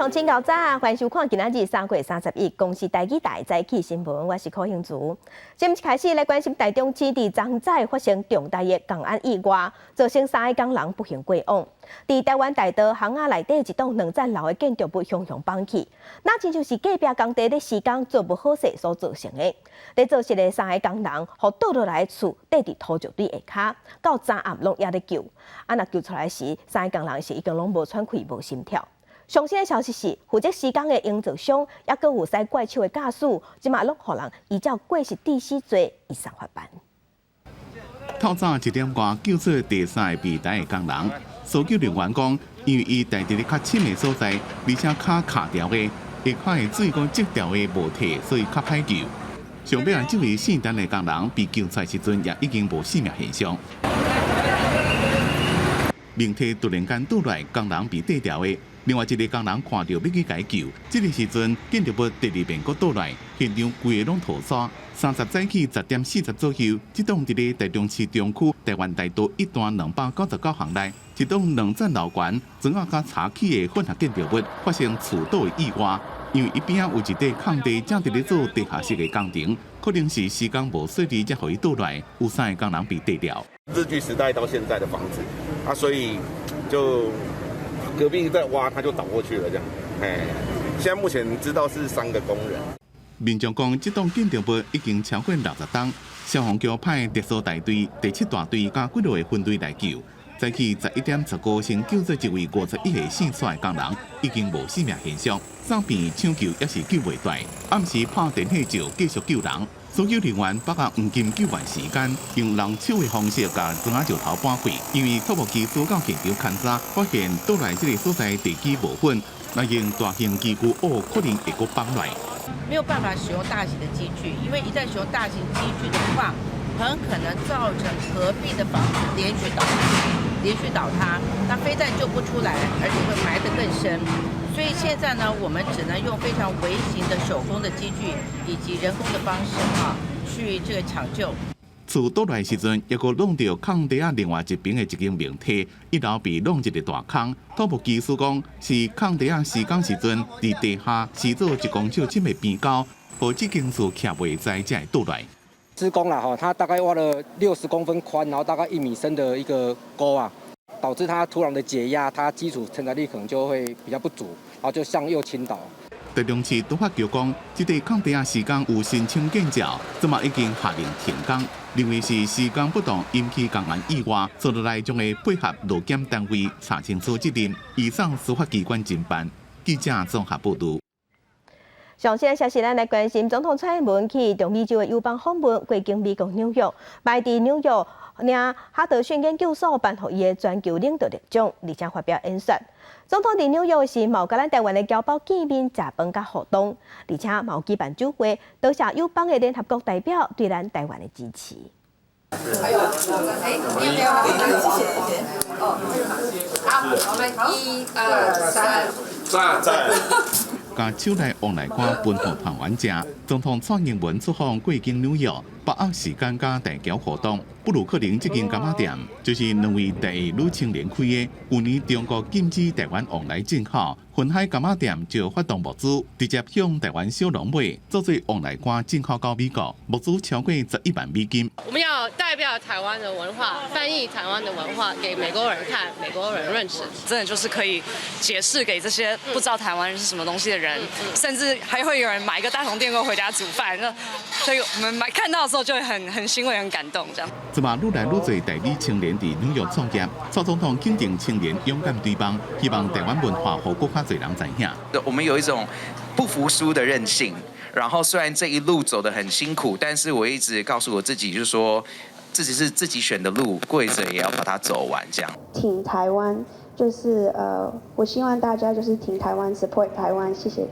行情到早，欢迎收看今仔日3月31公司台语台早起新闻，我是柯兴竹。节目一开始来关心台中市伫昨早发生重大的公安意外，造成3个工人不幸过往。伫台湾大道巷仔内底一栋2层楼的建筑物熊熊放起，那真就是隔壁工地咧施工做不好势所造成的。咧做事的3个工人，互倒落来的厝缀伫土石堆下骹，到昨暗拢也咧救。若救出来时，3个工人是已经拢无喘气、无心跳。上新的消息是，负责施工的营造商，也阁有使怪手的驾驶，即马拢互人依照过失致死罪移送法办。透早1点外救出第3个被逮的工人，搜救人员讲，因为伊待伫咧较深的所在，而且骹卡条的，下骹的水管积条的无体，所以较歹救。上尾这位姓陈的工人被救出来时阵，也已经无生命现象。命体突然间倒来，工人被缀条的。另外一个工人看到要去解救，这个时阵建筑物第2遍阁倒来，现场规个拢土沙。30早起10点40左右，这栋伫咧台中市中区台湾大道一段299巷内，一栋2层楼悬、砖仔甲柴起的混合建筑物发生厝倒的意外。因为伊边仔有一块空地，正伫咧做地下室的工程，可能是施工无顺利，才互伊倒来，有3个工人被缀掉。日据时代到现在的房子，所以就。隔壁在挖，他就倒过去了，这样。现在目前知道是3个工人。民众讲，这栋建筑物已经超过60栋，消防局派特殊大队、第7大队加几落个分队来救。早起11点15分救出一位51岁姓蔡的工人，已经无生命现象。送病抢救也是救袂大，暗时拍电气照继续救人。搜救人员把握黄金救援时间，用人手的方式把砖仔石头搬开。因为土木技师到现场勘查，发现倒来这个所在地基无稳，那用大型机具可能会阁崩来。没有办法使用大型的机具，因为一旦使用大型机具的话，很可能造成隔壁的房子连续倒塌，那非但救不出来，而且会埋得更深。所以现在呢，我们只能用非常微型的手工的机具以及人工的方式去这个抢救。厝倒来时阵，也阁弄到空地另外一边的一间明体，一楼被弄一个大坑。土木技师讲，是空地施工时阵伫地下施做1公尺深的边沟，无这间厝徛袂在才会倒来。施工啦它大概挖了60公分宽，然后大概1米深的一个沟啊，导致它土壤的解压，它基础承载力可能就会比较不足，然后就向右倾倒。台中市都发局讲，这个空地施工有申请建造，这嘛已经下令停工，认为是施工不当引起工安意外，接落来将会配合路检单位查清楚责任，移送司法机关侦办。记者综合报道。上新的消息，咱来关心总统蔡英文去中美洲的友邦访问，过境美国纽约，摆伫纽约领哈德逊研究所颁予伊的全球领导力奖，而且发表演说。总统伫纽约时，嘛有甲咱台湾的侨胞见面、食饭甲互动，而且嘛有举办酒会，多谢友邦的联合国代表对咱台湾的支持。还有，谢谢。好，我们1、2、3，赞。甲手内往来看分互团员食，总统蔡英文出访过境纽约，把握时间甲大侨互动。不如可能这间柑仔店就是2位第一女青年开的。去年中国禁止台湾往来进口，云海柑仔店就发动募资，直接向台湾小农买，做做往来瓜进口到美国，募资超过11万美金。我们要代表台湾的文化，翻译台湾的文化给美国人看，美国人认识。真的就是可以解释给这些不知道台湾是什么东西的人，甚至还会有人买一个大同电锅回家煮饭。所以我们看到的时候就会很欣慰、很感动这样。这嘛愈来愈多台女青年伫纽约创业，蔡总统肯定青年勇敢对邦，希望台湾文化互更加侪人知影。我们有一种不服输的韧性，然后虽然这一路走得很辛苦，但是我一直告诉我自己，就是说自己是自己选的路，跪着也要把它走完。这样。挺台湾，就是我希望大家就是挺台湾 ，support 台湾，谢谢。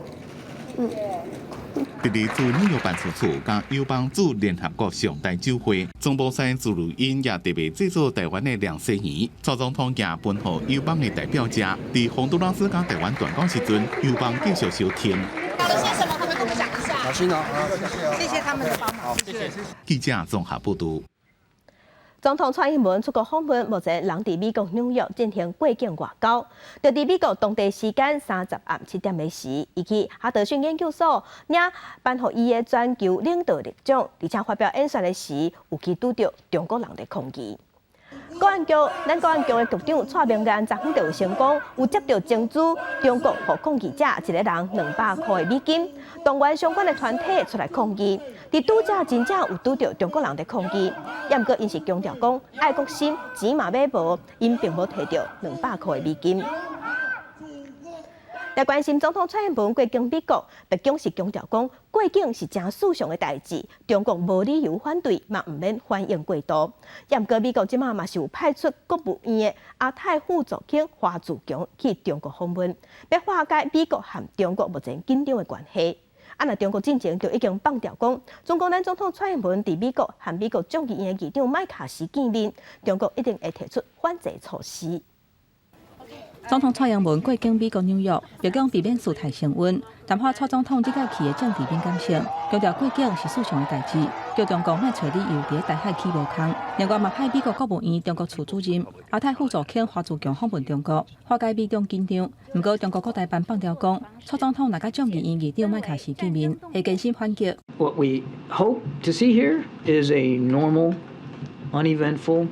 第二驻纽约办事处甲友邦驻联合国上代酒会，总部山自录音也特别制作台湾的凉西鱼。蔡总统也分予友邦的代表食。伫洪都拉斯甲台湾断交时阵，友邦继续收听。有些什么，可不可以跟我们讲一下？小心哦，谢谢他们的帮忙。谢谢。记者综合报道。总统蔡英文出国访问，目前人伫美国纽约进行过境外交。就伫美国当地时间30暗7点的时，伊去哈德逊研究所领颁予伊的全球领导力奖，而且发表演说的时，有去拄到中国人的抗议。咱公安局的局长蔡明安昨昏就有成功，有接到chứng资，中国互抗议者一个人200块的美金，动员相关的团体出来抗议。伫拄则真正有拄到中国人的抗议，也毋过因是强调讲爱国心，钱嘛买无，因并无摕到200块的美金。来关心总统蔡英文过境美国，白宫是强调讲过境是真事常的代志，中国无理由反对，嘛毋免欢迎过度。也毋过美国即马嘛是有派出国务院的亚太副总监华祖强去中国访问，要化解美国和中国目前紧张的关系。若中国进前就已经放掉讲，中国咱总统蔡英文伫美国和美国众议院的议长麦卡锡见面，中国一定会提出反制措施。总统蔡英文过境美国纽约，白宫避免事态升温。谈话蔡总统即届去的政治敏感性，强调过境是事常的代志，叫中国莫找理由伫台海起无空。另外嘛派美国国务院中国处主任亚太副总监华祖强访问中国，化解美中紧张。不过中国国台办放掉讲，蔡总统若甲众议院议长麦卡锡见面，会更新反击。What we hope to see here is a normal, uneventful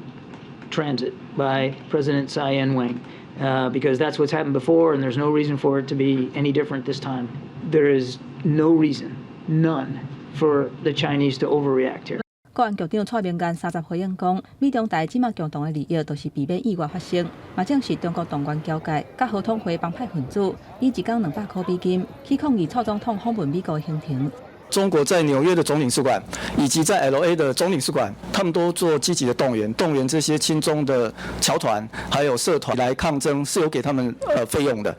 transit by President Tsai Ing-wen. Because that's what's happened before, and there's no reason for it to be any different this time. There is no reason, none, for the Chinese to overreact here. 国安局长蔡明安30回应讲，美中台即马共同的利益都是避免意外发生，嘛正是中国动员交界，甲合统会帮派分子以一天200块美金去抗议蔡总统访问美国的行程。中国在纽约的总领事馆以及在 LA 的总领事馆，他们都做积极的动员这些亲中的侨团还有社团来抗争，是有给他们费用的，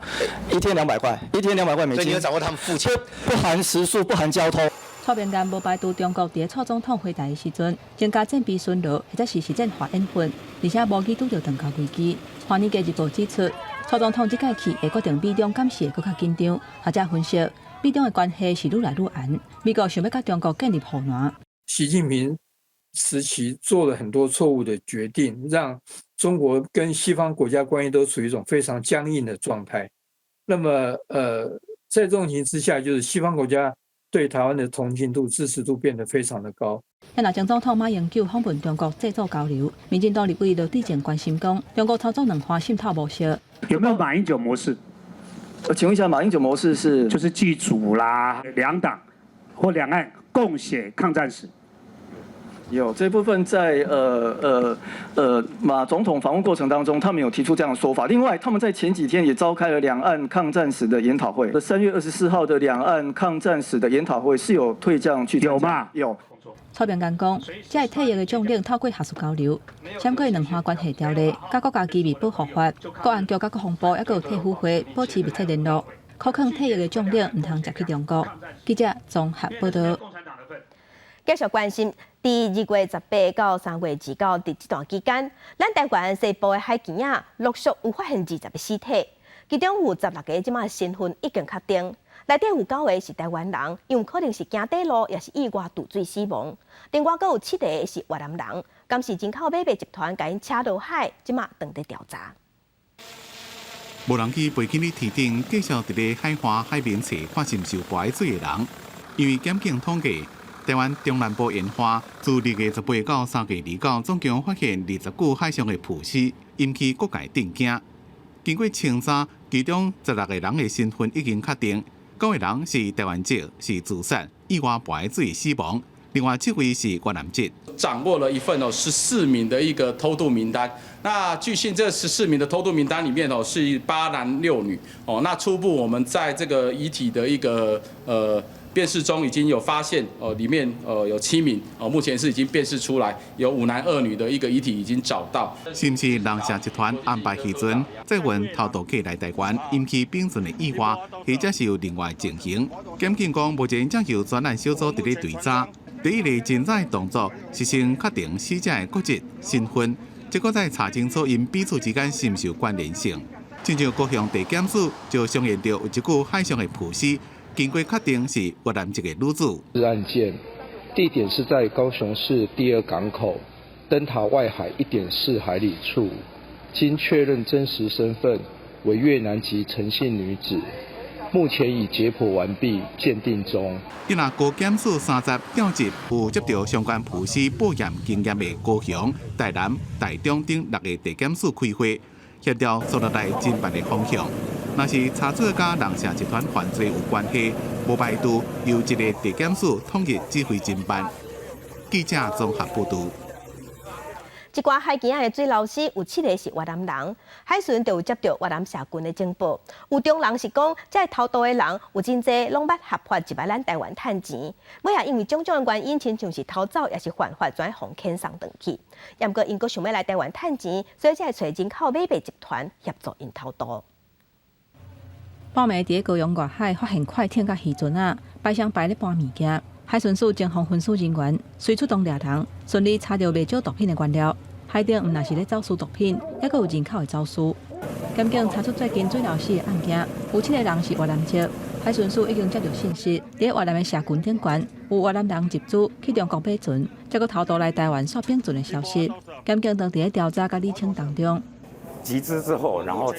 一天200块美金。所以你要掌握他们付钱，不含食宿，不含交通。蔡明安无排除中国伫蔡总统回台的时阵，增加战备巡逻，或者是实践化演训，而且无记拄到断交危机。华尔街日报指出，蔡总统即届去会决定美中感情会更较紧张，学者分析。美中的关系是愈来愈暗，美国想要甲中国建立护栏。习近平时期做了很多错误的决定，让中国跟西方国家关系都处于一种非常僵硬的状态。那么，在这种情形之下，就是西方国家对台湾的同情度、支持度变得非常的高。若前总统马英九访问中国制作交流，民进党立委刘志健关心讲，中国操作两化渗透模式，有没有马英九模式？请问一下，马英九模式是就是祭祖啦，两党或两岸共写抗战史。有这部分在马总统访问过程当中，他们有提出这样的说法。另外，他们在前几天也召开了两岸抗战史的研讨会。3月24号的两岸抗战史的研讨会是有退将去参加。有吗？有。蔡明安讲，这系退役的将领透过学术交流，闪过两岸关系条例、甲国家机密保护法、国安局甲国防部，还有退伍会保持密切联络，可劝退役的将领唔通接去中国。记者综合报道。继续关心，伫2月18到3月29伫这段期间，咱台湾西部的海墘仔陆续有发现20个尸体，其中有16个即马身份已经确定。内底有9个是台湾人，因为可能是行底路，也是意外渡水死亡。另外，阁有7个是越南人，敢是人口买卖集团甲因车落海，即马当地调查。无人去背景的天顶，继续伫咧海花海面找看是毋是有跋水的人，因为检警统计，台湾中南部沿海自2月18到3月29，总共发现20具海上的浮尸，引起各界震惊。经过清查，其中16个人的身份已经确定。9个人是台湾籍，是自杀，意外跋水死亡。另外7位是越南籍。掌握了一份14名的一个偷渡名单。那据信这14名的偷渡名单里面是8男6女。那初步我们在这个遗体的一个辨识中已经有发现，里面有7名，目前是已经辨识出来，有5男2女的一个遗体已经找到。是不是人社集团安排渔船载运偷渡客来台湾，引起并船的意外，或者是有另外情形？检警讲，目前正由专案小组伫咧追查。第一个侦查动作是先确定死者的国籍身份，结果再查清楚因彼此之间是毋是有关联性。亲像各项地检署就相验到有一具海上的浮尸，经过确定是越南籍的女子。案件地点是在高雄市第2港口灯塔外海1.4海里处，经确认真实身份为越南籍陈姓女子，目前已解剖完毕，鉴定中。今日高检署30调集有接到相关浮尸保验经验的高雄、台南、台中等6个地检署开会，协调所在地侦办的方向。若是查出甲人社集团犯罪有关系，无排除由一个地检署统一指挥侦办。记者综合报道。一寡海墘仔的水老师有7个是越南人，海巡就有接到越南社军的情报，有中人是讲，这偷渡的人有真济拢捌合法入来咱台湾趁钱，尾也因为种种的原因，亲像是偷走也是犯法，转互遣送转去。也毋过因阁想要来台湾趁钱，所以才会找人口买卖集团协助因偷渡。半暝伫高雄外海发现快艇甲渔船仔摆上摆咧搬物件。海巡署前方分署人员随出动掠人，顺利查到未少毒品的原料。海顶毋但是咧走私毒品，还佫有人口的走私。检警查出最近水流死的案件，有7个人是越南籍。海巡署已经接到信息，伫越南的社群顶悬有越南人集资去中国买船，再佫偷渡来台湾刷冰船的消息。检警当伫咧调查甲厘清当中。集资之后，然后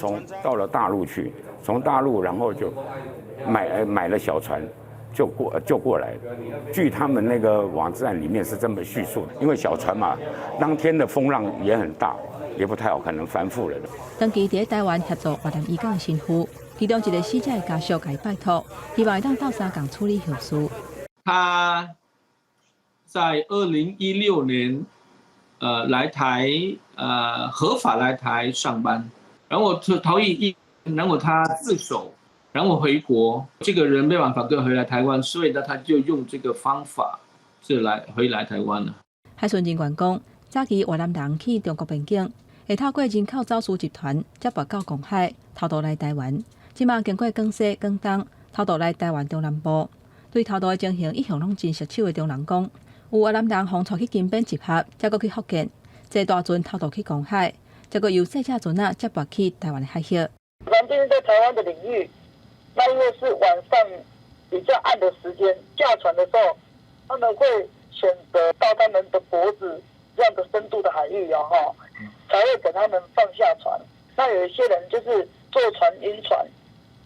到了大陆去，从大陆然后就买了小船。就过来，据他们那个网站里面是这么叙述的，因为小船嘛，当天的风浪也很大，也不太好可能翻覆了。长期伫台湾协助越南移工的辛苦，其中一个死者的家属甲伊拜托，希望会当到三港处理后事。他在2016年，来台，合法来台上班，然后逃逸，然后他自首。然后回国，这个人没办法跟回来台湾，所以呢，他就用这个方法回来台湾了。海巡人员讲，早期越南人去中国边境，会透过人口走私集团接驳到公海，偷渡来台湾。即马经过广西、广东，偷渡来台湾中南部。对偷渡的情形，一向拢真熟手的中人讲，有越南人互带去金边集合，再过去福建，坐大船偷渡去公海，再过由细只船仔接驳去台湾的海峡。反正在台湾的领域。那因为是晚上比较暗的时间，驾船的时候，他们会选择到他们的脖子这样的深度的海域才会等他们放下船。那有一些人就是坐船晕船，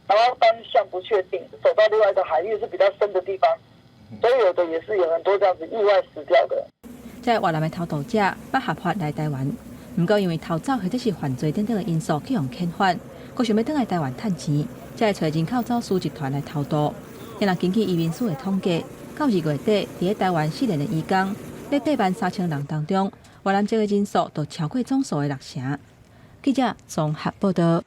然后方向不确定，走到另外一个海域是比较深的地方，所以有的也是有很多这样子意外死掉的。在越南的偷渡者不合法来台湾，不过因为偷走或者是犯罪等等的因素去用遣返，佫想要倒来台湾趁钱。才会找人口走私集团来偷渡。因若根据移民署的统计，到2月底，伫台湾4年的移工，在83000人当中，越南籍的人数都超过总数的60%。记者综合报道。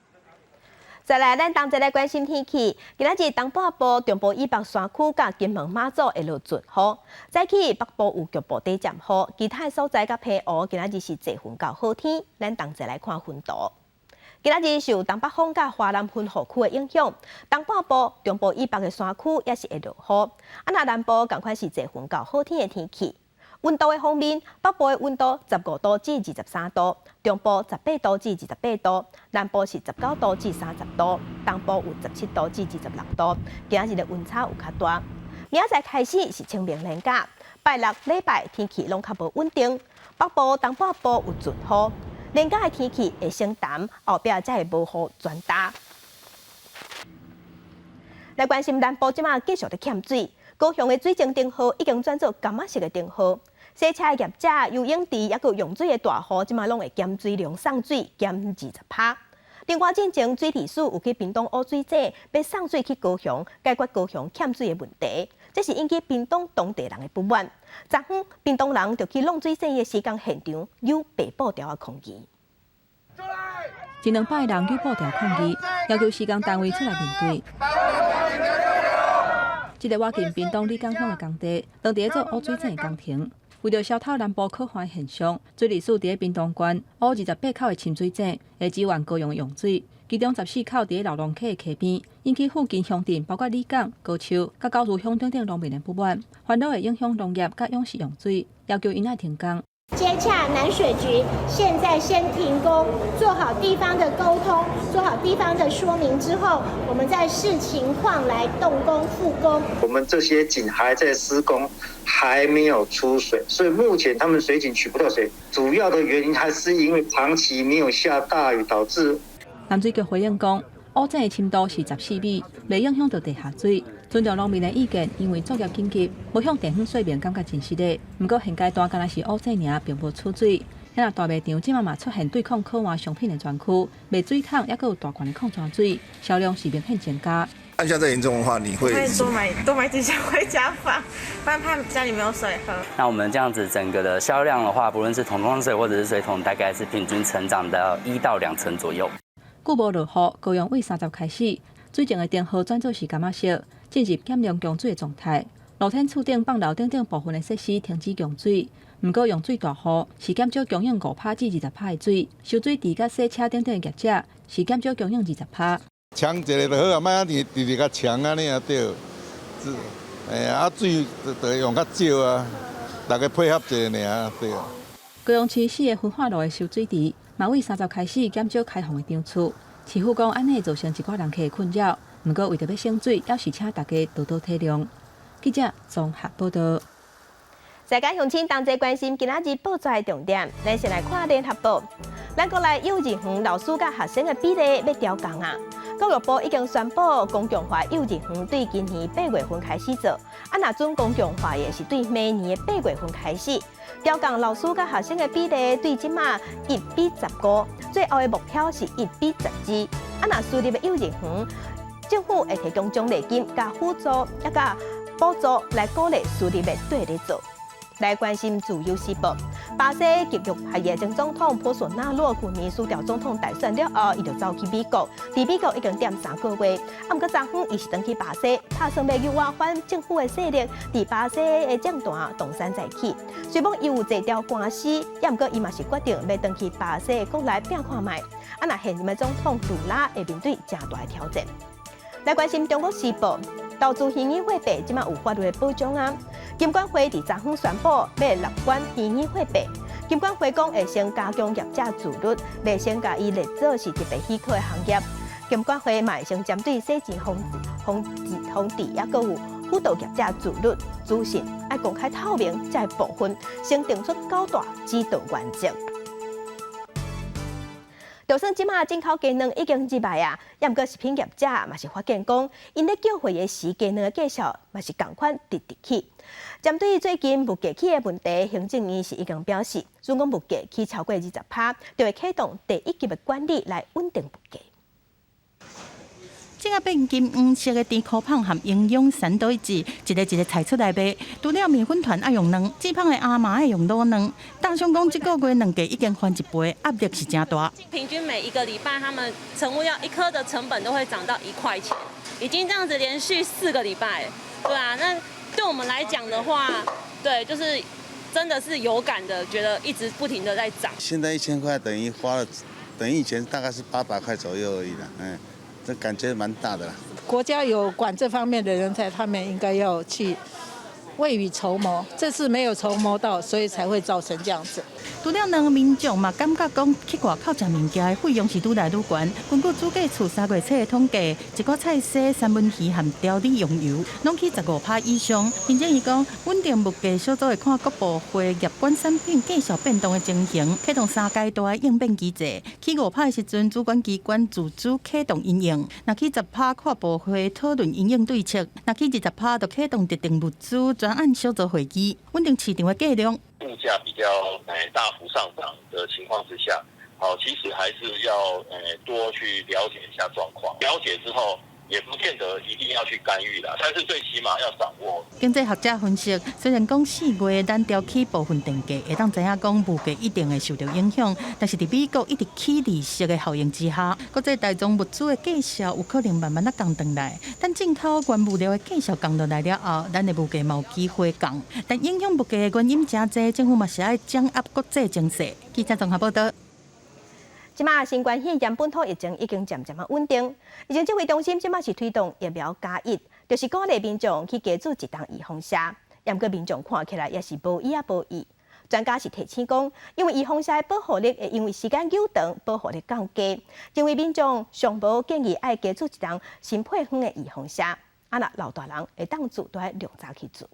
再来，咱同齐来关心天气。今仔日东北部、中部以北山区甲金门、马祖会落准雨，早起北部有局部短暂雨，其他所在甲平湖今仔日是侪云到好天。咱同齐来看云图。今仔日受东北风甲华南分河区的影响，东北部、中部以北的山区也是会落雨。那南部同款是侪云到好天的天气。温度的方面，北部的温度15度至23度，中部18度至28度，南部是19度至30度，东部有17度至26度。今仔日的温差有较大。明仔载开始是清明连假，拜六礼拜天气拢较无稳定，北部、东北部有阵雨。连假的天气会先淡，后壁才会无雨转大。来关心南部即马继续的欠水，高雄的水情灯号已经转做柑仔色的灯号。洗车的业者、游泳池也有用水的大户，即马拢会减水量送水减20%。另外，进前水利署有去屏东乌水井，要送水去高雄，解决高雄欠水的问题。这是引起屏东当地人的不满。昨昏，屏东人就去弄水井的施工现场，有被捕条的抗议。一2摆人去布条抗议，要求施工单位出来面对。这个我近屏东李港乡的工地，当地做乌水井的工程。为着消透南部可环现象，水利署伫屏东县乌28口的深水井，会支援高雄的用水。其中14口伫老龙溪的溪边，引起附近乡镇包括李港、高树、甲高树乡等农民的不满，烦恼会影响农业甲用水用水，要求因爱停工。接洽南水局，现在先停工，做好地方的沟通，做好地方的说明之后，我们再视情况来动工复工。我们这些井还在施工，还没有出水，所以目前他们水井取不到水，主要的原因还是因为长期没有下大雨导致。南水局回应讲，污染的深度是14米，未影响到地下水。尊重农民的意见，因为作业紧急，无向电风水面感觉真实的。不过现阶段敢若是污染尔，并无出水。遐大卖场即嘛出现对抗可换商品的专区，卖水桶也有大罐的矿泉水，销量是明显增加。按下再严重的话，你会多买几箱回家放，不然怕家里没有水喝。那我们这样子整个的销量的话，不论是桶装水或者是水桶，大概是平均成长到1到2成左右。久无落雨，高阳为30开始，水井的电荷转做是感觉色，进入减量供水的状态。露天厝顶放楼顶部分的设施停止供水。不过用水大户是减少供应5%至20%的水，收水池甲洗车等等的业者是减少供应20%。强一个就好啊，莫啊直较强安尼啊对。水就用较少啊，大家配合一下尔对。高雄市4个分化路的收水池，嘛为30开始减少开放的场次。市府讲安尼造成一寡人客的困扰，不过为着要省水，要是请大家多多体谅。记者综合报道。世界乡亲同齐关心今仔日报纸的重点，咱先来看联合报。咱国内幼稚园老师甲学生的比例要调降啊！教育部已经宣布公共化幼稚园对今年8月份开始做，若准公共化的是对明年的8月份开始。调降老师甲学生的比例对即马1比15，最后的目标是1比12。若私立的幼稚园，政府会提供奖励金、甲辅助、甲补助来鼓励私立的对咧做。来关心自由时报，巴西极右派的前总统波索纳罗去年输掉总统大选了后，伊就走去美国，伫美国已经踮3个月。不过昨昏伊是回去巴西，打算要诱惑反政府的势力，伫巴西的政坛东山再起。虽讲伊有侪条官司，也不过伊嘛是决定要回去巴西的国内拼看卖。那现任的总统卢拉会面对正大的挑战。来关心中国时报，投资虚拟货币即马有法律的保障啊。金管会伫昨昏宣布要立管虚拟货币。金管会讲会先加强业者自律，未先甲伊列做是特别许可的行业。金管会嘛会先针对洗钱、防治，也佫有辅导业者自律、资讯爱公开透明，才会部分先定出较大指导原则。就算即马进口鸡卵已经入来啊，也毋过食品业者嘛是发现讲，因咧叫货的时鸡卵的价数嘛是共款直起。针对最近物价起的问题，行政院是已经表示，如果物价起超过20%，就会启动第1级的管理来稳定物价。这个变金黄色的甜可胖含营养三多一致，一个菜出来卖。除了面粉团爱用卵，至胖的阿妈爱用卤卵。大兄讲，这个月卵价已经翻1倍，压力是真大。平均每一个礼拜，他们成物料1颗的成本都会涨到1块钱，已经这样子连续4个礼拜，对啊，那对我们来讲的话，对，就是真的是有感的，觉得一直不停的在涨。现在1000块等于花了，等于以前大概是800块左右而已了，这感觉蛮大的啦。国家有管这方面的人才，他们应该要去未雨绸缪。这次没有筹谋到，所以才会造成这样子。除了两个民众嘛，感觉讲去外口食物件的费用是愈来愈悬。根据主计处3月初的统计，一个菜色、三文鱼和调理用油，拢去15%以上。并且伊讲，稳定物价小组会看各部会业管产品价数变动的情形，启动3阶段的应变机制。去5%的时阵，主管机关自主启动应用；若去10%，跨部会讨论应用对策；若去20%，就启动特定物资专案小组会议，稳定市场的价量。物价比较大幅上涨的情况之下，其实还是要多去了解一下状况，了解之后也不见得一定要去干预啦，但是最起码要掌握。经济学者分析，虽然讲4月咱调起部分电价，会当知影讲物价一定会受到影响，但是伫美国一直起利息的效应之下，国际大宗物资的价数有可能慢慢啊降回来。但进口原物料的价数降落来了后，咱的物价嘛有机会降。但影响物价的原因真多，政府嘛是爱掌握国际情势。记者综合报道。即马新冠肺炎本土疫情已经渐渐稳定，疫情指挥中心即马是推动疫苗加1，就是鼓励民众去加注1档预防针。不过民众看起来也是无意啊无意。专家是提醒讲，因为预防针的保护力会因为时间久长，保护力降低，认为民众尚无建议爱加注1档新配方的预防针。若老大人会当做都要量早去做。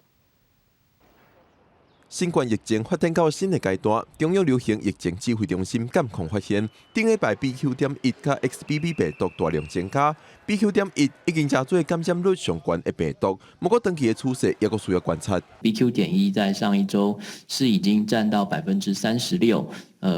新冠疫情发展到新的阶段，中央流行疫情指挥中心监控发现，顶礼拜 BQ.1 甲 XBB 病毒大量增加。BQ.1 已经加做感染率上悬的病毒，不过长期的趋势也阁需要观察。BQ.1 在上一周是已经占到36%，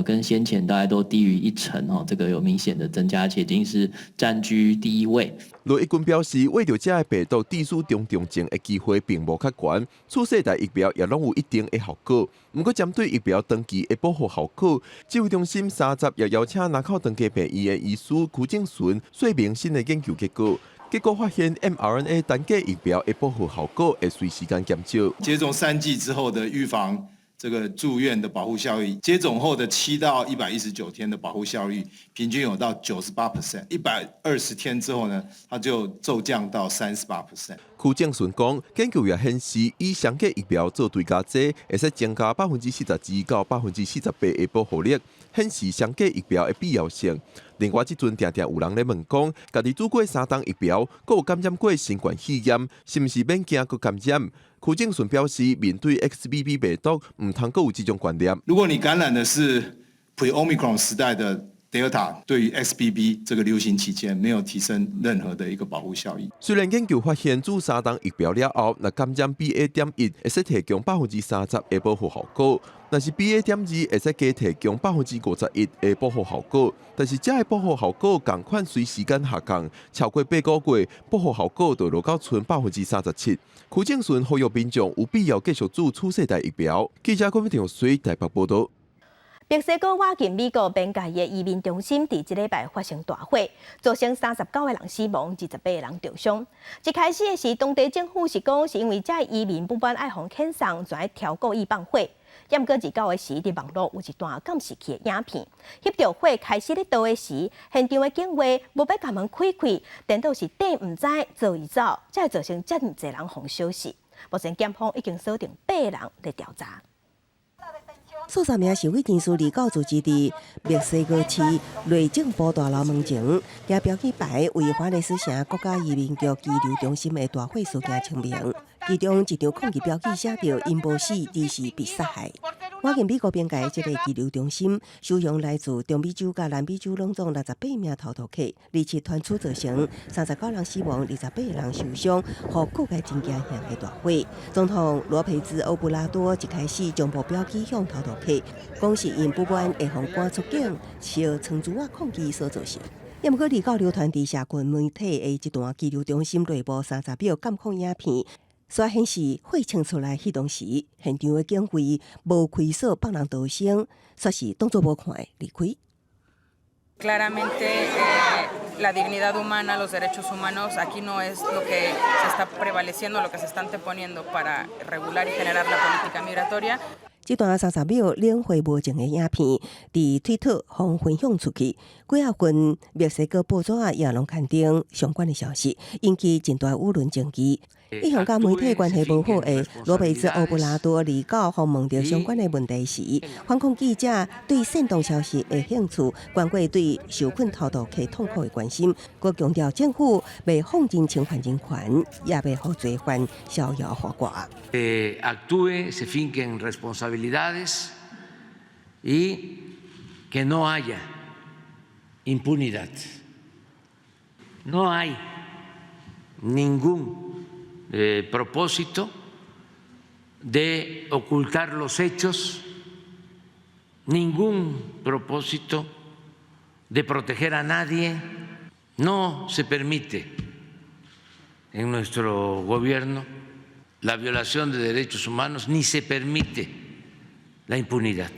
跟先前大概都低于1%这个有明显的增加，且已经是占据第1位。罗一军表示，为着这个病毒致死中症的机会并无较悬，次世代疫苗也拢有一定的效果。不过，针对疫苗长期的保护效果，指挥中心30也邀请南口长期病院的医师曲正顺说明新的研究结果。结果发现 mRNA 单价疫苗的保护效果会随时间减少。接种3剂之后的预防这个住院的保护效益，接种后的7到119天的保护效益，平均有到98%，120天之后呢，它就骤降到38%。曲正顺讲，研究也显示，以双价疫苗做对价剂，会使增加42%到48%的保护力，显示双价疫苗的必要性。另外，即阵常常有人咧问讲，家己做过3档疫苗，佮有感染过新冠肺炎，是毋是免惊佮感染？曲正顺表示，面对 XBB 病毒，唔通佮有这种观念。如果你感染的是 Pre-Omicron 时代的 Delta， 对于 XBB 这个流行期间没有提升任何的一个保护效益。虽然研究发现，做3档疫苗了后，若感染 BA.1 会使提供30%的保护效果。但是 BA.2 会使加提供51%的保护效果，但是这个保护效果同款随时间下降，超过8个月，保护效果就落到剩37%。曲正顺呼吁民众有必要继续做次世代疫苗。记者郭美婷随台北报道。墨西哥跨境美国边界的移民中心，伫即礼拜发生大火，造成39个人死亡，28个人重伤。一开始是当地政府是讲，是因为这移民不满爱互遣送，就爱挑故意放火。不过29个时，伫网络有一段监视器的影片，翕到火开始咧倒的时，现场的警卫无要甲门开开，电脑是顶唔知做伊走，才会造成遮尔侪人互烧死。目前检方已经锁定8个人来调查。数十名社会人士离告主持地墨西哥市内政部大楼门前，也标起牌为华雷斯城国家移民局拘留中心的大火事件清明。其中一张抗议标语写着“因无死，而是被杀害”。跨境美国边界这个拘留中心，收容来自中美洲甲南美洲拢总68名逃脱客，离奇团处造成39人死亡，28个人受伤，和各界真惊吓的大火。总统罗佩兹·欧布拉多一开始将目标指向逃脱客，讲是因不满会互赶出境，烧仓珠抗议所造成。不过，离教流传伫社群媒体的一段拘留中心内部30秒监控影片。所显示，火冲出来迄当时，现场的警卫无开锁帮人逃生，说是当作无看离开。Claramente, la dignidad humana, los derechos humanos, aquí no es lo que se está prevaleciendo, lo que se está anteponiendo para regular y generar la política migratoria. 这段30秒领会无情的影片，伫推特互分享出去，几啊份墨西哥报纸也拢刊登相关的消息，引起真大舆论争议。一向甲媒体关系无好的罗贝兹·欧布拉多离稿，互问到相关的问题时，反抗记者对煽动消息的兴趣，关过对受困逃脱客痛苦的关心，佮强调政府未放任侵犯人权，也未互罪犯逍遥法外。Actúe, se finquen responsabilidades y que no haya impunidad. No hay ningún propósito de ocultar los hechos, ningún propósito de proteger a nadie. No se permite en nuestro gobierno la violación de derechos humanos, ni se permite la impunidad.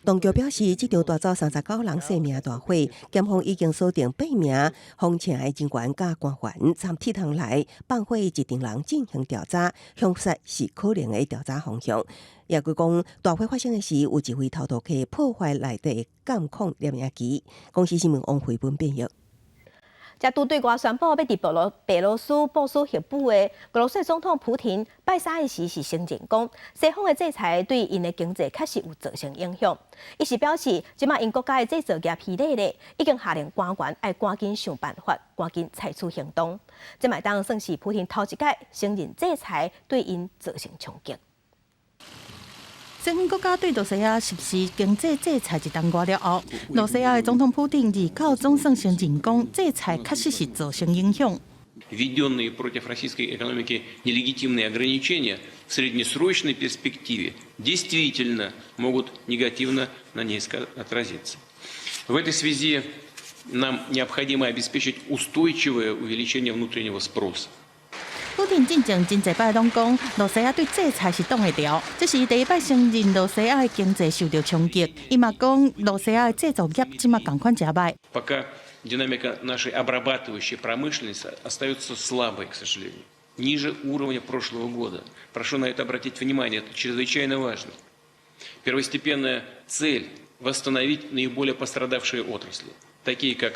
当局表示，这场带走39人性命大火，检方已经锁定8名防请的人员甲官员参铁堂来放火一定人进行调查，凶杀是可能的调查方向。也据讲，大火发生的时，有一位逃脱客破坏内底监控摄影机。公司新闻王慧文编译。这拄对外宣布要伫白罗斯部署协捕的俄罗斯总统普廷，拜三的时是承认讲，西方的制裁对因的经济确实有造成影响。伊是表示，即马因国家的制造业疲累咧，已经下令官员要赶紧想办法，赶紧采取行动。即卖当算是普廷头一届承认制裁对因造成冲击。西方国家对罗西亚实施经济制裁一冬外了后，罗西亚的总统普丁29总算承认讲，制裁确实是造成影响。Введенные против российской экономики нелегитимные ограничения в среднесрочной перспективе действительно могут негативно на ней отразиться. В этой связи нам необходимо обеспечить устойчивое увеличение внутреннего спроса. 普丁进前真侪摆拢讲，罗西亚对制裁是挡会牢，这是第一摆承认罗西亚的经济受到冲击。伊嘛讲，罗西亚的制造业即马同款真歹。Пока динамика нашей обрабатывающей промышленности остается слабой, к сожалению, ниже уровня прошлого года. Прошу на это обратить внимание, это чрезвычайно важно. Первостепенная цель – восстановить наиболее пострадавшие отрасли, такие как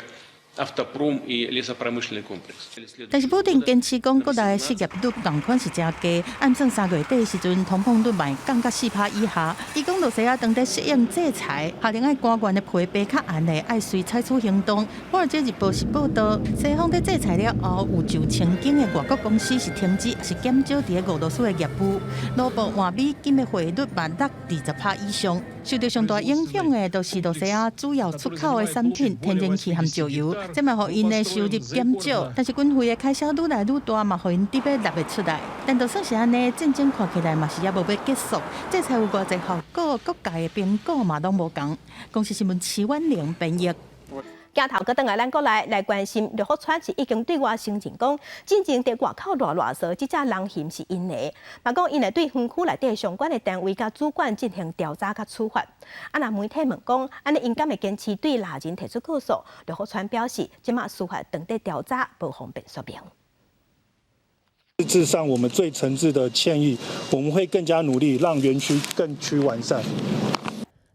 автопром и лесопромышленный комплекс. 但是普丁坚持讲，国内的失业率同款是真低，按算3月底的时阵，通膨率卖降到4%以下。伊讲罗西亚当在适应制裁，下令爱官员的批评较严的，爱随采取行动。华尔街日报是报道，西方在制裁了后，有就千间的外国公司是停止是减少伫俄罗斯的业务。卢布换美金的汇率慢落20%以上。受到上大影响的，就是罗西亚主要出口的产品天然气和石油，这嘛互因的收入减少。但是军费的开销愈来愈大，嘛互因得要纳袂出来。但就算是安尼，战争看起来嘛是也无要结束。制裁有偌济效果，各界的评估嘛拢无同。公司新闻齐婉玲编译。镜头搁转来咱国内来关心，陆福川是已经对外承认讲，真正伫外口乱说，即只人嫌是因的，嘛讲因会对园区内底相关的单位甲主管进行调查甲处罚。若媒体问讲，安尼因敢会坚持对哪人提出告诉？陆福川表示，即马司法等待调查，无方便说明。实质上，我们最诚挚的歉意，我们会更加努力，让园区更趋完善。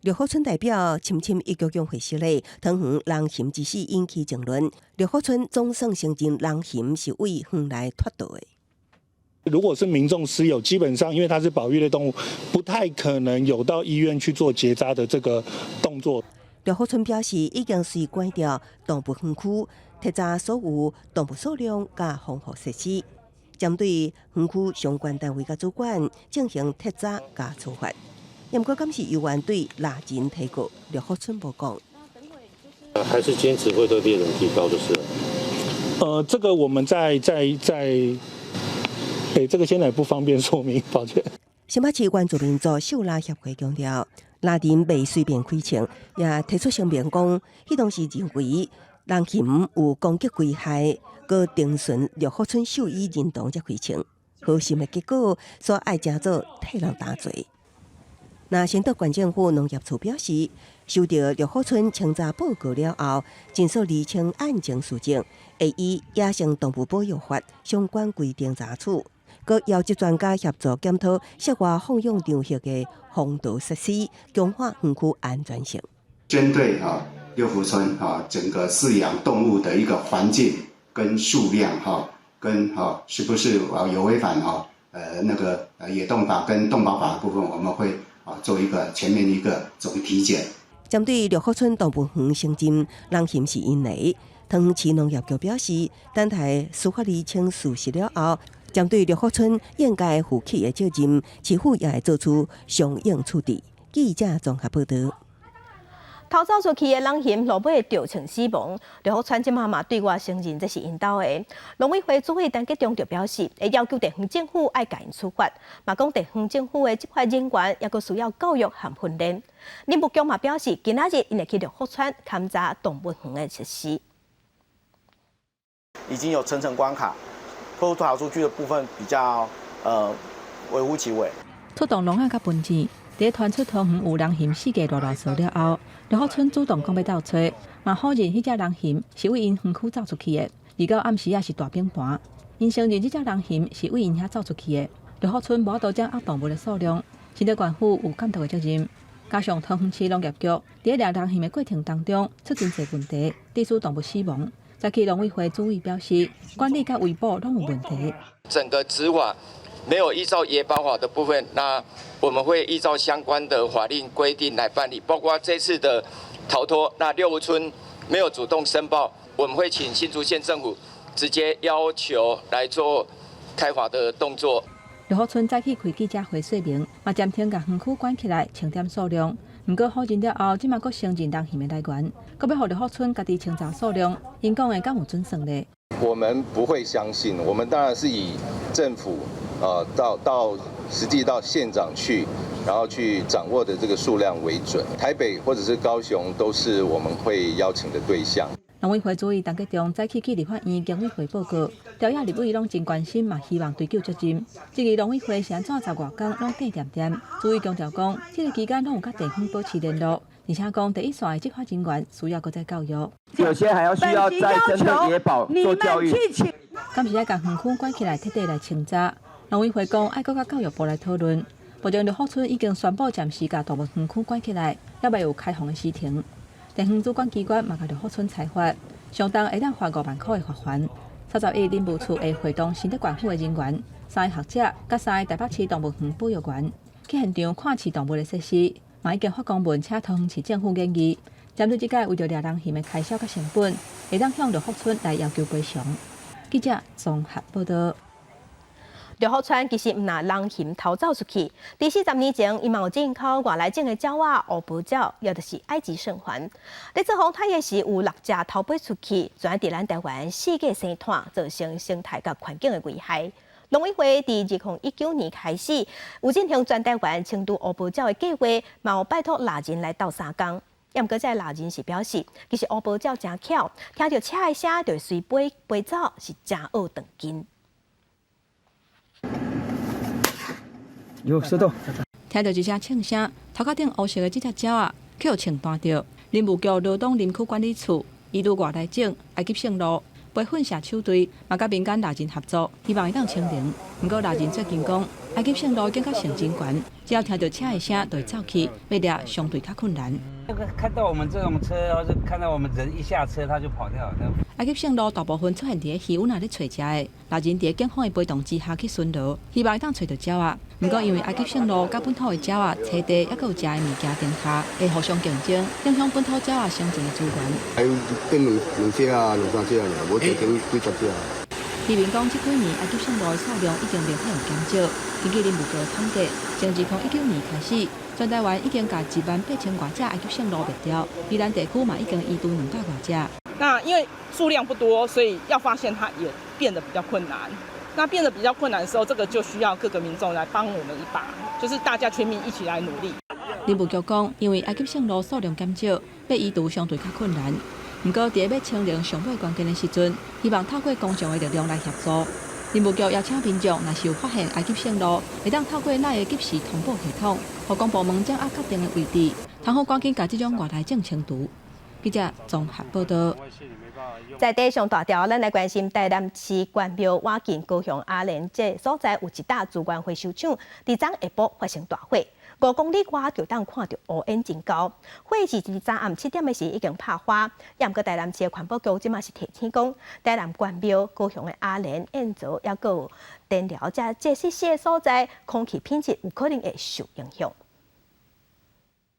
陆福村代表深深一局用回室内，汤圆人嫌之事引起争论。陆福村总算承认人嫌是为园内脱逃的。如果是民众私有，基本上因为它是保育类动物，不太可能有到医院去做结扎的这个动作。陆福村表示，已经是关掉动物园区，剔查所有动物数量甲防护设施，针对园区相关单位甲主管进行剔查甲处罚。不过，敢是有关对哪人提告，陆福村无讲。还是坚持会对猎人提高就是了。这个我们在这个现在不方便说明，抱歉。新北市原住民族秀拉协会强调，哪人未随便开枪，也提出声明讲，迄当时认为人嫌有攻击危害，佮定顺陆福村兽医认同才开枪，好心的结果，所爱真做替人担罪。那新竹县政府农业处表示，收到陆福村清查报告了后，尽速厘清案情事情，会以野生动物保育法相关规定查处，佮邀集专家协助检讨涉外放养场域的防盗设施，强化园区安全性。针对六福村整个饲养动物的一个环境跟数量跟是不是有违反那个野动法跟动保法的部分，我们会做一个全面的一个总体检。针对陆福村动物园承认人嫌是因为，汤圆市农业局表示，等待司法厘清事实了后，针对陆福村应该负起的责任，市府也会做出相应处置。记者综合报道。逃走出去的人嫌落尾吊床死亡，陆福川即妈妈对外承认这是因兜的。农委会主委陈吉中就表示，会要求地方政府爱甲因处罚，嘛讲地方政府的执法人员也佫需要教育和训练。林务局嘛表示，今仔日因会去陆福川勘察动物园的设施。已经有层层关卡，偷逃出去的部分比较微乎其微。出动龙眼甲分子，伫传出桃园有人嫌死价大数了后，陆福村主动讲要斗找，嘛否认迄只人嫌是为因园区走出去的，而到暗时也是大冰盘。因承认这只人嫌是为因遐走出去的。陆福村无法度掌握动物的数量，市政县府有监督的责任。加上桃园市农业局伫抓人嫌的过程当中出真侪问题，致使动物死亡。早起农委会主委表示，管理甲维保拢有问题。整个执法没有依照野保法的部分，那我们会依照相关的法令规定来办理，包括这次的逃脱，那六福村没有主动申报，我们会请新竹县政府直接要求来做开罚的动作。绿福村早起开记者会说明，嘛暂停甲园区关起来清点数量。不过好进了后，即马阁新增人线的来源，阁要互绿福村家己清查数量，因讲的敢有准算呢？我们不会相信，我们当然是以政府到实际到县长去，然后去掌握的这个数量为准。台北或者是高雄都是我们会邀请的对象。农委会主委陈吉仲早起去立法院经委会报告，调查立委拢真关心，嘛希望追究责任。这个农委会是安怎10外天拢点点？主委强调讲，这个期间拢有甲地方保持联络，而且讲第一线的执法人员需要搁再教育。有些还要需要再针对野保做教育。敢是爱将园区关起来，彻底来清查。农委会讲爱搁甲教育部来讨论。目前绿福村已经宣布暂时甲动物园区关起来，也未有开放的时程。地方主管机关嘛，甲绿福村裁罚，相当会当罚5万块的罚款。31林务处会会同新德管府的人员、3个学者，甲3个台北市动物园保育员去现场看饲动物的设施，嘛已经发公文请桃园市政府建议，针对这届为着猎人鱼的开销甲成本，会当向绿福村来要求赔偿。记者综合报道。绿福村其实唔拿人鱼偷走出去。第40年前，伊嘛有进口外来种的鸟仔、乌布鸟，也就是埃及圣环。在做风台的时，有6只偷飞出去，全伫咱台湾世界生态，造成生态甲环境的危害。农委会伫2019年开始，有进行全台湾清除乌布鸟的计划，嘛有拜托蜡人来斗3工。也毋过，这蜡人是表示，其实乌布鸟真巧，听到车的声就随飞走，是真恶长筋。有收到。听到一声庆声，头壳顶乌色的这只鸟啊，却有穿断着。林务局罗东林区管理处伊拄外来种埃及圣鹿，培训社手队嘛甲民间蜡人合作，希望会当清零。不过蜡人最近讲，埃及圣鹿更较性真悬，只要听到车的声就会走去，要抓相对较困难。看到我们这种车，或是看到我们人一下车，它就跑掉了。埃及圣鹿大部分出现伫个鱼尾仔咧找食的，蜡人伫警方的陪同之下去巡逻，希望会当找到鸟仔。不过因为埃及圣鹿甲本土的鸟仔栖地，还有食的物件顶下，会互相竞争，影响本土鸟仔生存的资源。还有变两只啊，2、3只啊，无一定几10只啊。渔民讲，这几年埃及圣鹿的数量已经明显有减少。根据林务局的统计，从2019年开始，全台湾已经甲18000多只埃及圣鹿灭掉，宜兰地区嘛已经移除200多只。那因为数量不多，所以要发现它也变得比较困难。那变得比较困难的时候，这个就需要各个民众来帮我们一把，就是大家全民一起来努力。林务局讲，因为埃及圣鹿数量减少，要移除相对较困难。不过，伫要清零上尾关键的时阵，希望透过公众的力量来协助。林务局邀请民众，若是有发现埃及圣鹿，会当透过咱的及时通报系统，互公部门掌握确定的位置，通好赶紧把这种外来种清除。记者综合报道。在地上大条，咱来关心台南市关庙瓦近高雄阿莲这所在有一大资源回收厂，伫昨下晡发生大火，5公里外就当看到乌烟真高。火是伫昨暗7点的时已经拍花，也毋过台南市的环保局即马是提醒讲，台南关庙、高雄的阿莲、燕巢，也佮有电寮这些所在，空气品质有可能会受影响。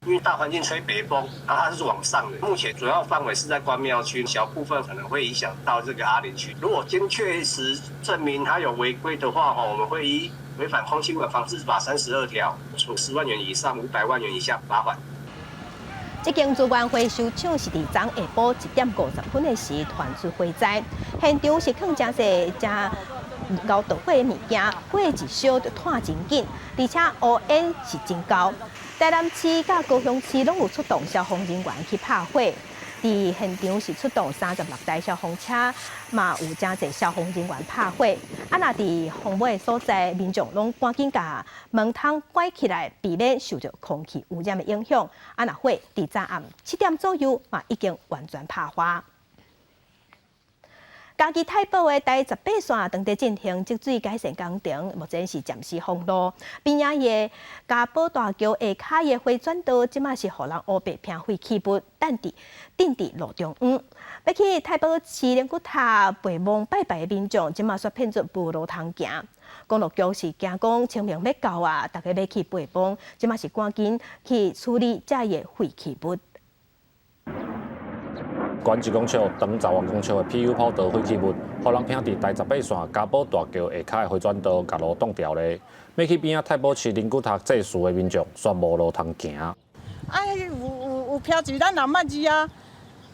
因为大环境吹北风，然后它是往上的。目前主要范围是在关庙区，小部分可能会影响到这个阿莲区。如果经确实证明它有违规的话，我们会依违反空气污染防治法32条，处10万元以上500万元以下罚款。这间资源回收厂是伫昨下晡1点50分的时传出火灾，现场是放真侪高导火的物件，火一烧就炭真紧，而且乌烟是真高。台南市甲高雄市拢有出动消防人员去拍火，伫现场是出动36台消防车，嘛有真侪消防人员拍火。啊，若伫风尾所在，民众拢赶紧甲门窗关起来，避免受到空气污染的影响。啊，若火伫昨暗7点左右嘛已经完全拍花。嘉义太保的第18线当地进行积水改善工程，目前是暂时封路。边仔的嘉宝大桥下骹的回转道，即马是互人乌白偏废弃物，定伫路中央。要去太保市灵骨塔陪望拜拜的民众，即马煞变作无路通行。公路局是惊讲清明要到啊，大家要去陪望，即马是赶紧去处理这的废弃物。悬1公尺、长10公尺的 PU 跑道废弃物，互人偏伫第18线嘉宝大桥下骹的回转道，甲路挡掉咧。要去边仔太保市林古塔祭祀的民众，煞无路通行。有飘住咱南曼市啊，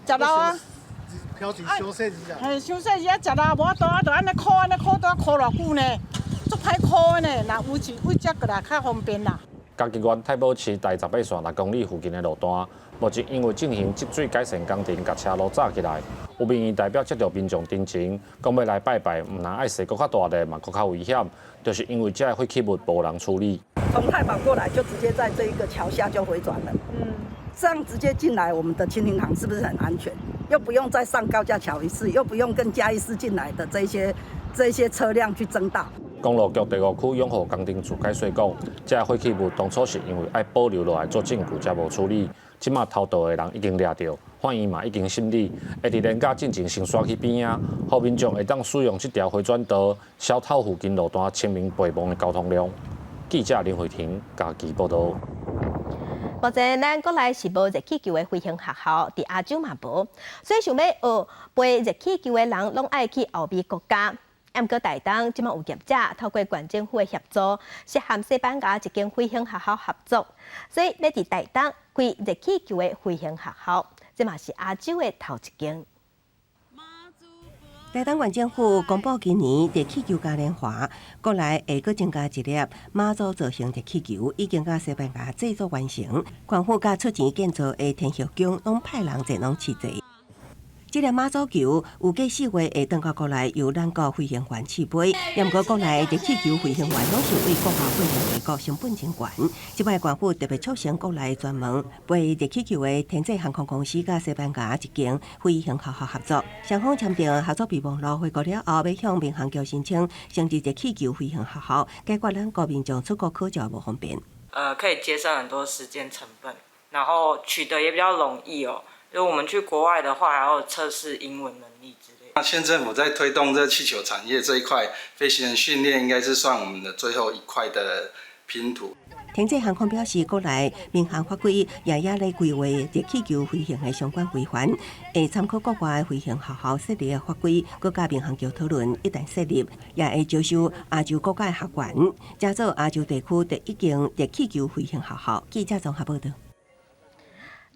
食老啊。飘住小细子啊。嘿，小细子啊，食老无多啊，就安尼靠都要靠偌久呢，足歹靠呢。若有钱为遮过来较方便啦。嘉义县太保市第18线6公里附近的路段，目前因为进行积水改善工程，甲车路炸起来。有民意代表接到民众陈情，讲要来拜拜，唔拿爱势搁较大的，嘛搁较危险，就是因为这废弃物无人处理。从太保过来就直接在这一个桥下就回转了。这样直接进来我们的清林行是不是很安全？又不用再上高架桥一次，又不用跟嘉义市进来的这些车辆去争道。公路局第5区永和工程处解说讲，这废弃物当初是因为爱保留落来做证据，才无处理。即马偷盗的人已经抓到，法院嘛已经审理，会伫连假进前先刷去边仔，互民众会当使用这条回转道，消透附近路段清明繁忙的交通量。记者林慧婷嘉义报道。目前咱国内是无热气球的飞行学校，伫亚洲嘛无，所以想要学飞热气球的人，拢爱去欧美国家。毋过台东即马有业者透过县政府的协助，是和西班牙一间飞行学校合作，所以要伫台东开热气球的飞行学校，这嘛是亚洲的头一间。台东县政府公布今年热气球嘉年华，国内会阁增加一粒马祖造型热气球，已经甲西班牙制作完成。县府甲出钱建造的天后宫，拢派人前往试坐。这粒马祖球有计4月会登到国内，由咱国飞行员试飞。不过国内热气球飞行员拢是为国家飞行帝国成本真悬。即摆县府特别促成国内专门飞热气球的天际航空公司甲西班牙一间飞行学校合作，双方签订合作备忘录，回国了后要向民航局申请升级热气球飞行学校，解决咱国民众出国考照无方便。可以节省很多时间成本，然后取得也比较容易哦。就我们去国外的话，还要测试英文能力之类的。那县政府在推动这气球产业这一块，飞行员训练应该是算我们的最后一块的拼图。天际航空表示，国内民航法规也咧规划热气球飞行的相关规范，会参考国外飞行学校设立的法规，佮甲民航局讨论。一旦设立，也会招收亚洲各界学员，加做亚洲地区第1间热气球飞行学校。记者综合报道。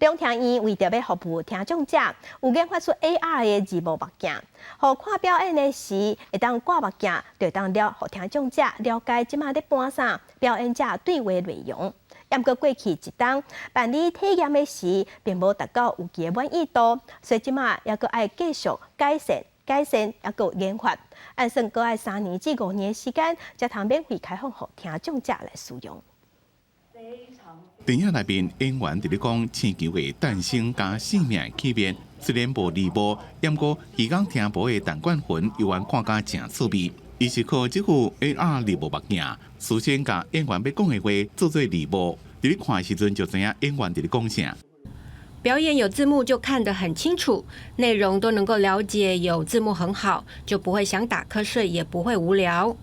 中听院为着要服务听众者，有研发出 AR 的字幕目镜，互看表演的时会当挂目镜，就当了互听众者了解即马咧播啥，表演者对话内容。不过过去一档办理体验的时，并无达到预期的满意度，所以即马也阁爱继续改善，也阁研发，按算阁爱3年至5年的时间，才通免费开放互听众者来使用。电影内面演员伫咧讲星球的诞生加生命的起源，虽然无字幕，不过耳讲听播的陈冠云犹原看甲真趣味。伊是靠这副 AR 字幕目镜，事先甲演员要讲的话做做字幕，伫咧看的时阵就知影演员伫咧讲啥。表演有字幕就看得很清楚，内容都能够了解，有字幕很好，就不会想打瞌睡，也不会无聊。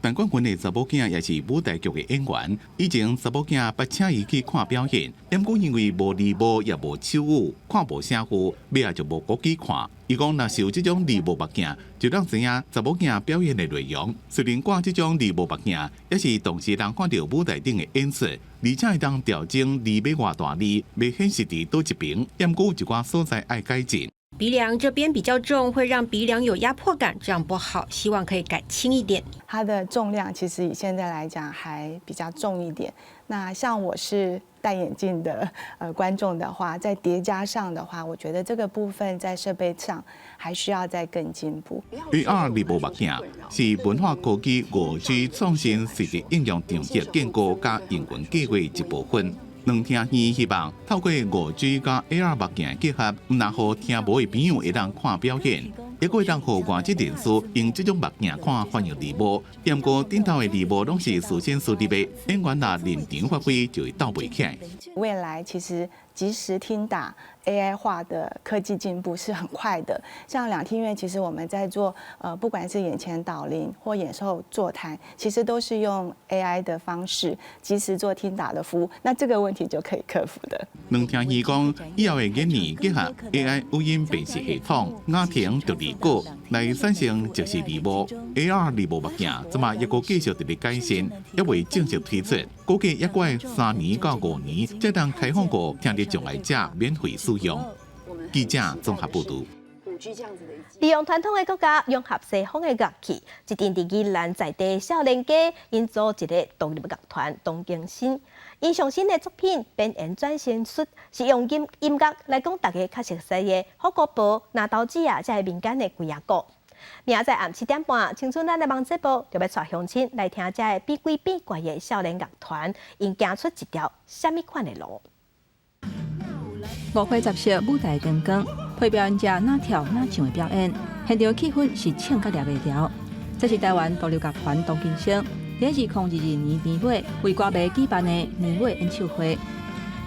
陈冠云的查某囝也是舞台剧的演员，以前查某囝捌请伊去看表演，不过因为无字幕也无手语，看无声句，尾仔就无过去看。伊讲若是有这种字幕目镜，就让知影查某囝表演的内容。虽然挂这种字幕目镜，也是同时人看到舞台顶的演出，而且会当调整字要偌大字，要显示伫倒一边，不过有一寡所在爱改进。鼻梁这边比较重，会让鼻梁有压迫感，这样不好，希望可以改轻一点。它的重量其实以现在来讲还比较重一点。那像我是戴眼镜的观众的话，在叠加上的话，我觉得这个部分在设备上还需要再更进步。AR 字幕目镜是文化科技5G 创新实际应用场域建构加营运计划一部分。两厅院希望透过5G 加 AR 目镜结合，唔但好听无的朋友会当看表演，也会当好外籍人士用这种目镜看翻译字幕。不过顶头的字幕拢是事先输入的，演员若临场发挥就会斗袂起来。未来其实即时听打 AI 化的科技进步是很快的。像两厅院，其实我们在做不管是眼前导聆或眼后座谈，其实都是用 AI 的方式即时做听打的服务，那这个问题就可以克服的。能听伊讲，以后的演练结合 AI 语音辨识系统、雅婷独立果来产生即时字幕。AR 字幕物件，即马也阁继续伫咧改善，也未正式推出，估计也过3年到5年，才当开放过听力障碍者免费使用。记者综合报道。利用传统的国家融合西方的乐器，一定伫宜兰在地少年家因组一个独立乐团东京新。因上新的作品变演转型术，是用音乐来讲大家较熟悉的火锅煲、拿刀子啊，这民间的鬼仔鼓。明仔载暗7点半，青春咱的网节目就要带乡亲来听这个比鬼变怪的少年乐团，因行出一条什么款的路？五花杂色舞台灯光，陪表演者哪跳哪唱的表演，现场气氛是唱甲抓袂牢。这是台湾独立乐团东京星在2022年年尾为歌迷举办的年尾演唱会。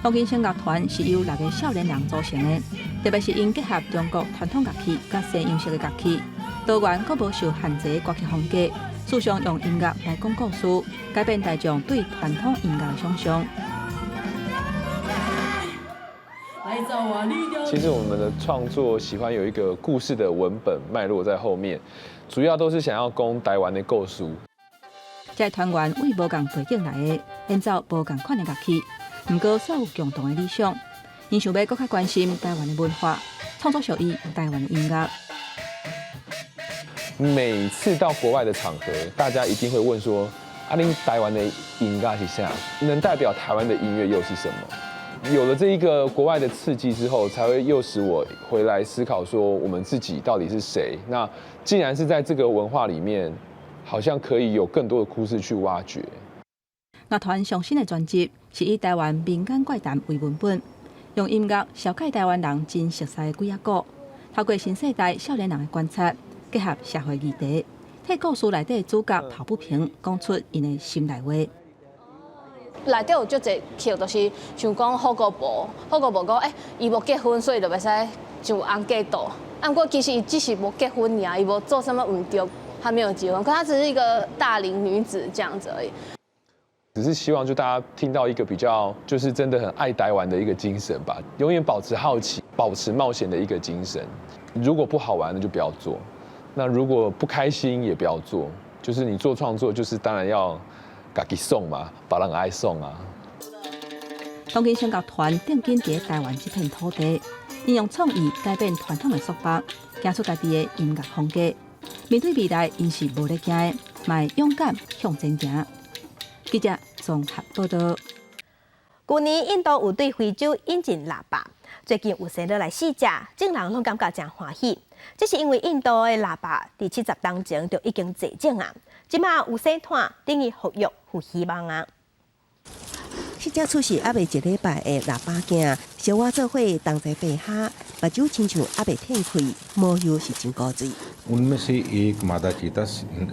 东京星乐团是由6个少年人组成的，特别是因结合中国传统乐器甲西洋式的乐器，多元阁无受限制的歌曲风格，时常用音乐来讲故事，改变大众对传统音乐的想象。其实我们的创作喜欢有一个故事的文本脉络在后面，主要都是想要讲台湾的故事。这团员为无共背景来的，演奏无共款的乐器，不过煞有共同的理想，因想要更加关心台湾的文化，创作属于台湾的音乐。每次到国外的场合，大家一定会问说：“恁台湾的音乐是啥？能代表台湾的音乐又是什么？”有了这一个国外的刺激之后，才会诱使我回来思考说，我们自己到底是谁？那既然是在这个文化里面，好像可以有更多的故事去挖掘。乐团上新的专辑是以台湾民间怪谈为文本，用音乐消解台湾人真熟悉的鬼仔鼓，透过新世代少年人的观察，结合社会议题，替故事内底主角陶不平讲出因的心内话。内底有足侪曲，就是像讲火锅煲讲，伊无结婚，所以就袂使上翁嫁斗。啊，不过其实伊只是无结婚尔，伊无做什么唔对，还没有结婚，可她只是一个大龄女子这样子而已。只是希望就大家听到一个比较，就是真的很爱台湾的一个精神吧，永远保持好奇、保持冒险的一个精神。如果不好玩，那就不要做；那如果不开心，也不要做。就是你做创作，就是当然要。家己送嘛，别人爱送啊。东京星乐团定根在台湾这片土地，应用创意改变传统的束缚，行出家己的音乐风格。面对未来，因是无咧惊的，嘛勇敢向前行。记者综合报道。去年印度有对非洲引进腊肉，最近有生落来4只，众人拢感觉真欢喜。这是因为印度的腊肉伫70当前就已经绝种啊，即马有生炭，等于复育有希望啊。这只出世还未1礼拜的腊肉囝，小我做伙同齐白虾，目睭亲像还未舔开，模样是真古锥。उनमें से एक मादा चीता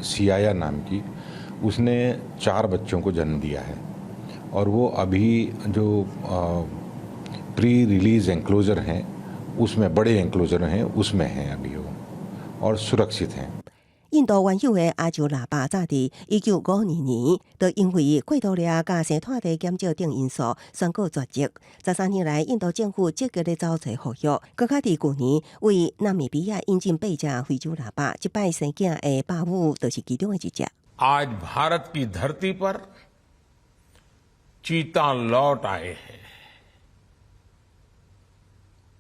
सियाया नाम की, उसने 4 बच्चों को जन्म दिया है और वो अभी जो प्री रिलीज एंक्लोजर हैं उसमें बड़े एंक्लोजर हैं उसमें हैं अभी वो और सुरक्षित हैं। 印度原有的阿洲腊肉早伫1952年，就因为过度掠甲生炭地减少等因素，宣告绝迹。13年来，印度政府积极地找找复育，更加伫去年为纳米比亚引进8只非洲腊肉，即摆生囝的巴武就是其中的一只。आज भारत की धरती पर चीता लौट आए हैं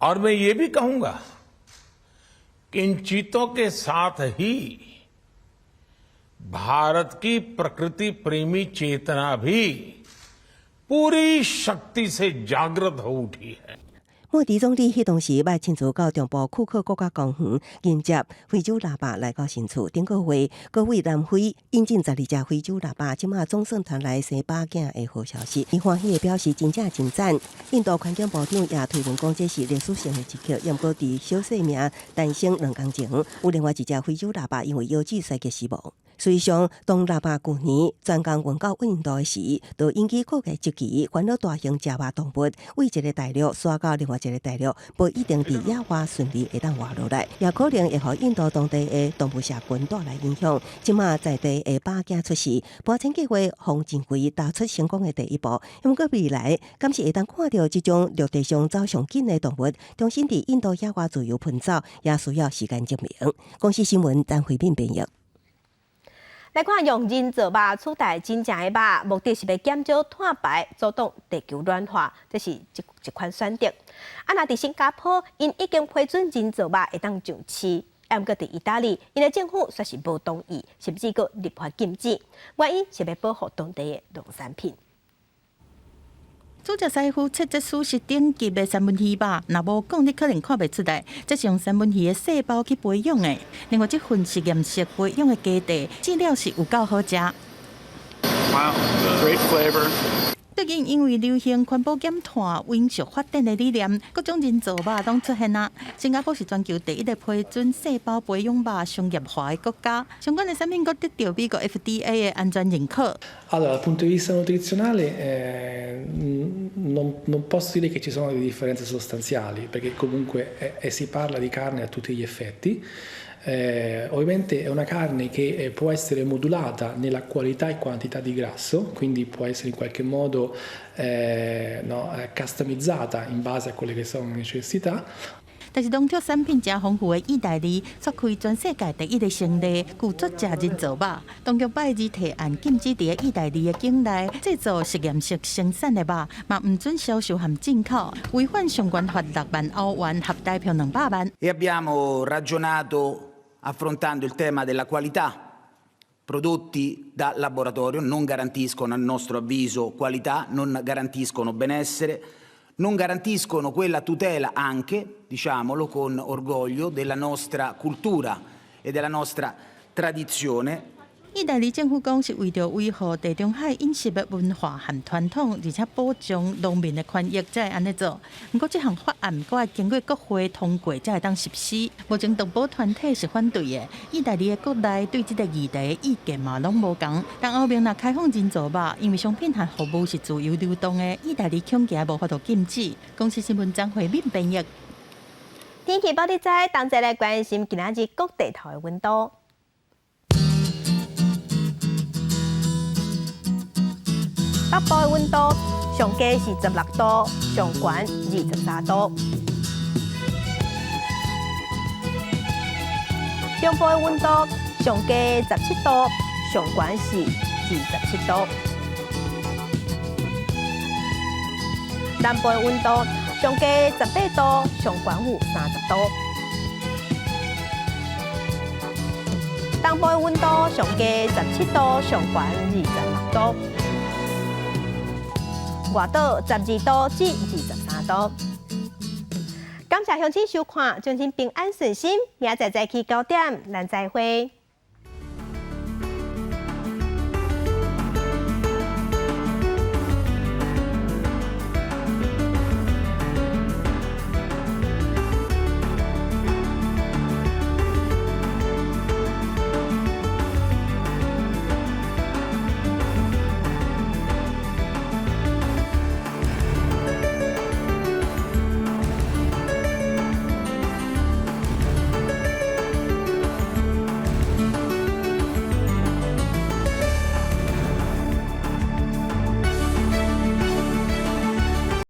और मैं ये भी कहूंगा कि इन चीतों के साथ ही भारत की प्रकृति प्रेमी चेतना भी पूरी शक्ति से जागृत हो उठी है। 莫迪总理迄当时要亲自到中部库克国家公园迎接非洲喇叭来到新厝。顶个月，各位南非引进12只非洲喇叭，即马总算传来生把囝的好消息。伊欢喜的表示真正真赞。印度环境部长也推论讲这是历史性的一刻，也毋过伫小生命诞生2天前，有另外一只非洲喇叭因为腰子衰竭死亡。实际上，当喇叭旧年专工运到印度的时，就引起各界质疑，烦恼大型食肉动物为一个大陆刷到另外一个大陆，不一定伫野外顺利会当活落来，也可能会互印度当地的动物社群带来影响。即马在地的把囝出世，搬迁计划方正规踏出成功的第一步。因为未来，敢是会当看到这种陆地上走上紧的动物，重新伫印度野外自由奔走，也需要时间证明。公司新闻张慧敏编译。来看用人造肉取代真正的肉，目的是要减少碳排，阻挡地球暖化，这是一款选择。若伫新加坡，因已经批准人造肉会当上市，毋过伫意大利，因的政府却是无同意，甚至佫立法禁止，原因是要保护当地的农产品。主食师傅切这素食顶级的三文鱼吧，若无讲你可能看袂出来，这是用三文鱼的细胞去培养的。另外，这份实验室培养的基地，质料是有够好食。Wow, great flavor. 最近因为流行环保减碳、永续发展的理念，各种人造肉拢出现啦。新加坡是全球第一个批准细胞培养肉商业化的国家，相关的产品佫得到美国 FDA 的安全认可。Allora, dal punto di vista nutrizionale non posso dire che ci sono delle differenze sostanziali, perché comunque si parla di carne a tutti gli effetti. Ovviamente è una carne che può essere modulata nella qualità e quantità di grasso, quindi può essere in qualche modo customizzata in base a quelle che sono le necessità. 但是农特产品真丰富的意大利，揭开全世界第一个先例，古作食人造肉。当局拜日提案禁止伫意大利的境内制造实验室生产的肉，嘛唔准销售含进口，违反相关法6万欧元，合大票200万。E abbiamo ragionato affrontando il tema della qualità. Prodotti da laboratorio non garantiscono, a nostro avviso, qualità, non garantiscono benessere, non garantiscono quella tutela anche, diciamolo con orgoglio, della nostra cultura e della nostra tradizione. 意大利政府讲是为着维护地中海饮食的文化和传统，而且保障农民的权益，才会安尼做。不过，这项法案阁要经过国会通过，才会当实施。目前动保团体是反对的，意大利的国内对这个议题的意见嘛拢无同。但后面若开放人造肉，因为商品和服务是自由流动的，意大利恐惊无法度禁止。公司新闻张慧敏编译。天气报你知，同齐来关心今仔日各地头的温度。北部的温度上低是16度，上悬23度；中部的温度上低17度，上悬是27度；南部的温度上低18度，上悬有30度；东部的温度上低17度，上悬26度。外岛12度至23度。感谢乡亲收看，祝您平安顺心，明仔载早起9点，咱再会。